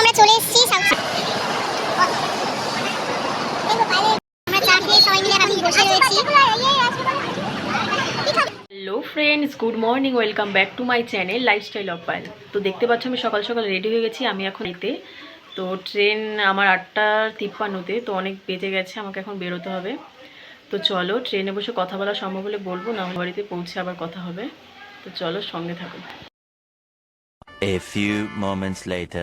আমরা চলে এসেছি hello friends, good morning, welcome back to my channel lifestyle of Payel. তো দেখতে পাচ্ছ আমি সকাল সকাল রেডি হয়ে গেছি। আমি এখন এতে তো ট্রেন আমার 8:53-তে, তো অনেক বেজে গেছে, আমাকে এখন বেরোতে হবে। তো চলো, ট্রেনে বসে কথা বলা সম্ভব হলে বলবো, না বাড়িতে পৌঁছে আবার কথা হবে। তো চলো, সঙ্গে থাকো। A few moments later.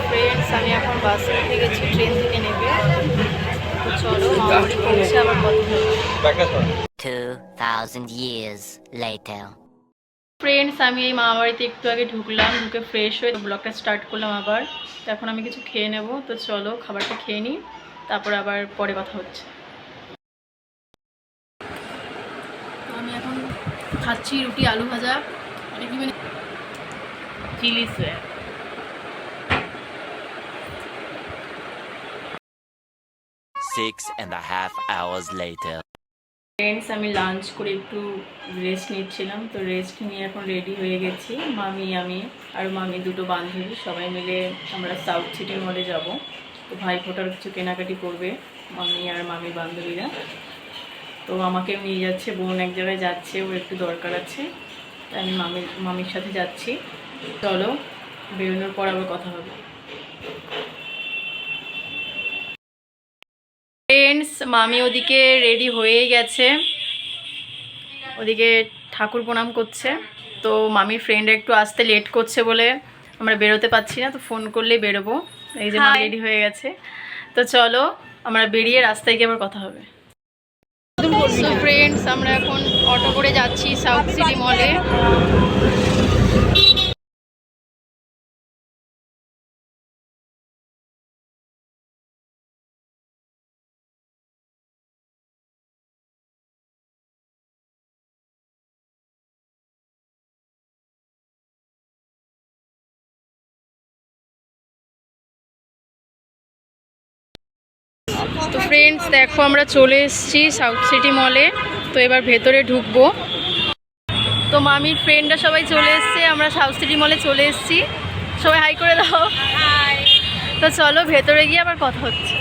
Friends, আমি এখন বাসে উঠে গেছি, ট্রেন থেকে নেবে। তো চলো, মামাবাড়ি পৌঁছে আবার কথা হবে। 2000 years later. ফ্রেন্ডস, আমি এই মামাবাড়িতে একটু আগে ঢুকলাম, ঢুকে ফ্রেশ হয়ে ব্লগটা স্টার্ট করলাম আবার। তো এখন আমি কিছু খেয়ে নেব। তো চলো, খাবারটা খেয়ে নিই, তারপর আবার পরে কথা হচ্ছে। তো আমি এখন খাচ্ছি রুটি আলু ভাজা, এটা কি মানে chilli soya. 6.5 hours later. Friends, আমি লাঞ্চ করে একটু রেস্ট নিচ্ছিলাম। তো রেস্ট নিয়ে এখন রেডি হয়ে গেছি। মামি, আমি আর মামি দুটো বান্ধবী সবাই মিলে আমরা সাউথ সিটি মলে যাব। তো ভাইফোঁটার কিছু কেনাকাটি করবে মামি আর মামির বান্ধবীরা। তো আমাকেও নিয়ে যাচ্ছে, বোন এক জায়গায় যাচ্ছে, ওর একটু দরকার আছে, তাই আমি মামির সাথে যাচ্ছি। চলো, বেরোনোর পর আবার কথা হবে। ফ্রেন্ডস, মামি ওদিকে রেডি হয়ে গেছে, ওদিকে ঠাকুর প্রণাম করছে। তো মামির ফ্রেন্ড একটু আসতে লেট করছে বলে আমরা বেরোতে পারছি না, তো ফোন করলেই বেরোবো। এই যে মামি রেডি হয়ে গেছে। তো চলো, আমরা বেরিয়ে রাস্তায় গিয়ে আবার কথা হবে। তো ফ্রেন্ডস, আমরা এখন অটো করে যাচ্ছি সাউথ সিটি মলে। তো ফ্রেন্ডস, দেখো আমরা চলে এসেছি সাউথ সিটি মলে। তো এবার ভেতরে ঢুকবো। তো মামির ফ্রেন্ডরা সবাই চলে এসছে, আমরা সাউথ সিটি মলে চলে এসেছি। সবাই হাই করে দাও। তো চলো, ভেতরে গিয়ে আবার কথা হচ্ছে।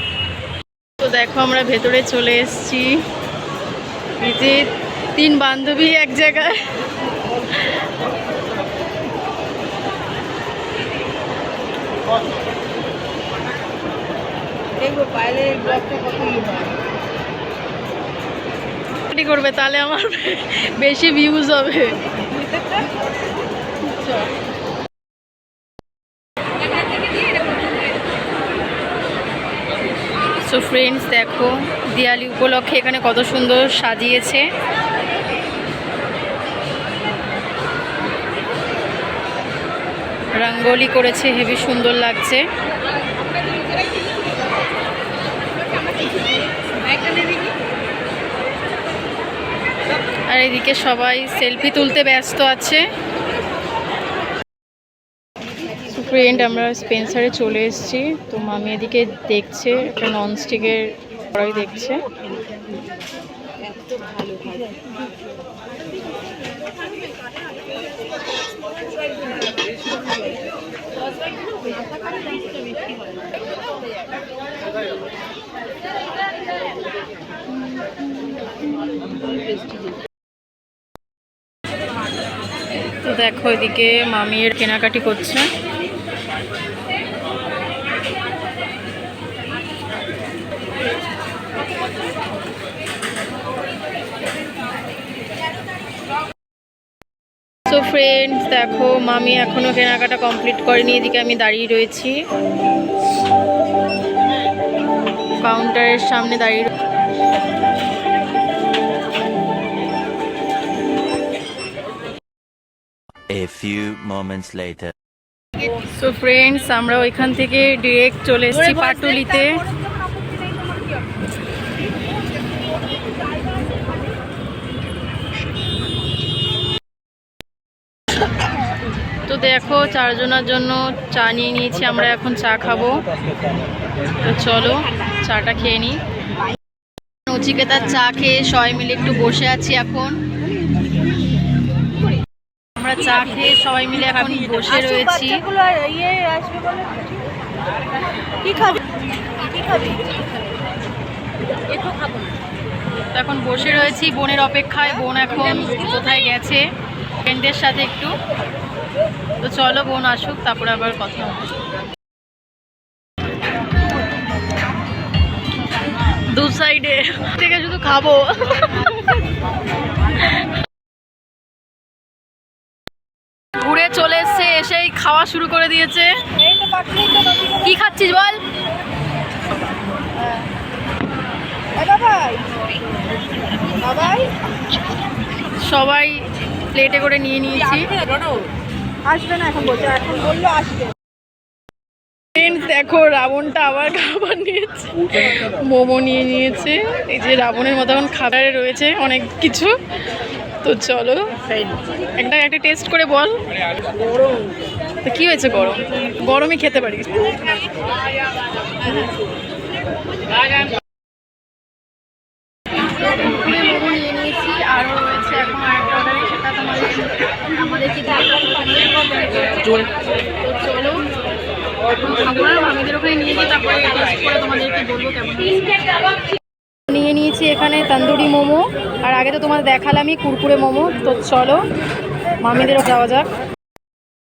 তো দেখো আমরা ভেতরে চলে এসেছি। এই যে 3 বান্ধবী এক জায়গায়। করবে তাহলে আমার বেশি ভিউজ হবে। সো ফ্রেন্ডস, দেখো দিওয়ালি উপলক্ষে এখানে কত সুন্দর সাজিয়েছে। রঙ্গোলি করেছে, হেবি সুন্দর লাগছে। আর এদিকে সবাই সেলফি তুলতে ব্যস্ত আছে। ফ্রেন্ড, আমরা স্পেন্সারে চলে এসেছি। তো মামি এদিকে দেখছে, একটা ননস্টিকের কড়াই দেখছে। তো দেখো এদিকে মামির কেনাকাটি করছে। তো ফ্রেন্ডস, দেখো মামি এখনো কেনাকাটা কমপ্লিট করেনি, এদিকে আমি দাঁড়িয়ে রয়েছি কাউন্টারের সামনে দাঁড়িয়ে। A few moments later. So friends, আমরা ওইখান থেকে ডিরেক্ট চলে এসেছি পাটুলিতে। তো দেখো, 4 জনের জন্য চা নিয়ে নিয়েছি, আমরা এখন চা খাবো। তো চলো চাটা খেয়ে নিই। নচিকেতার চা খেয়ে সবাই মিলে একটু বসে আছি এখন। আমরা চা খেয়ে সবাই মিলে এখন বসে রয়েছি। কি খাবি কি খাবি? একটু খাবো। তো এখন বসে রয়েছি বোনের অপেক্ষায়। বোন এখন কোথায় গেছে ফ্রেন্ডের সাথে একটু। তো চলো বোন আসুক, তারপরে আবার কথা হবে। দু সাইডে থেকে শুধু খাবো। ঘুরে চলে এসছে, এসেই খাওয়া শুরু করে দিয়েছে। কি খাচ্ছিস বল? সবাই প্লেটে করে নিয়ে নিয়েছি। আসবে না এখন, বলছে এখন বললো আসবে। দেখো রাবণটা আবার খাবার নিয়েছে, মোমো নিয়ে নিয়েছে। এই যে রাবণের মতো এখন খাবারে রয়েছে অনেক কিছু। তো চলো একটা টেস্ট করে বল। তো কি হয়েছে? গরম গরমই খেতে পারি। মোমো নিয়ে নিয়েছি, আরও রয়েছে এখন আরেকটা অর্ডারে, সেটা আমাদেরকে চলো আমাদের ওখানে নিয়ে গিয়ে তারপরে টেস্ট করে তোমাদেরকে বলবো কেমন। নিয়ে নিয়েছি এখানে তন্দুরি মোমো, আর আগে তো তোমাদের দেখালামই কুরকুরে মোমো। তো চলো মামিদেরও যাওয়া যাক।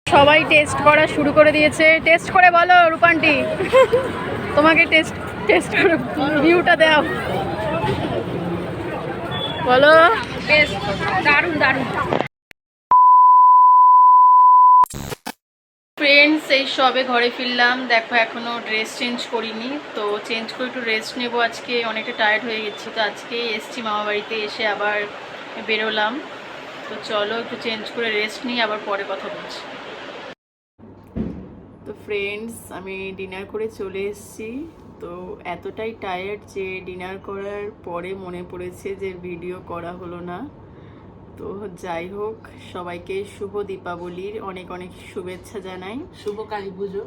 সবাই টেস্ট করা শুরু করে দিয়েছে। টেস্ট করে বলো রূপান্টি, তোমাকে টেস্ট করে রিভিউটা দাও, বলো। দারুণ দারুণ। ফ্রেন্ডস, এই সবে ঘরে ফিরলাম। দেখো এখনও ড্রেস চেঞ্জ করিনি, তো চেঞ্জ করে একটু রেস্ট নেবো। আজকে অনেকটা টায়ার্ড হয়ে গেছি, তো আজকে এসছি মামা বাড়িতে, এসে আবার বেরোলাম। তো চলো একটু চেঞ্জ করে রেস্ট নিই, আবার পরে কথা বলছি। তো ফ্রেন্ডস, আমি ডিনার করে চলে এসেছি। তো এতটাই টায়ার্ড যে ডিনার করার পরে মনে পড়েছে যে ভিডিও করা হলো না। তো যাই হোক, সবাইকে শুভ দীপাবলির অনেক অনেক শুভেচ্ছা জানাই, শুভ কালী পুজো।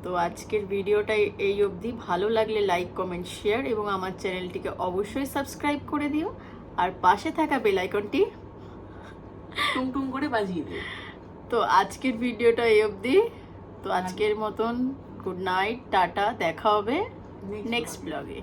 তো আজকের ভিডিওটা এই অবধি। ভালো লাগলে লাইক কমেন্ট শেয়ার এবং আমার চ্যানেলটিকে অবশ্যই সাবস্ক্রাইব করে দিও, আর পাশে থাকা বেল আইকনটি টুং করে বাজিয়ে দিও। তো আজকের ভিডিওটা এই অবধি। তো আজকের মতন গুড নাইট, টাটা, দেখা হবে নেক্সট ব্লগে।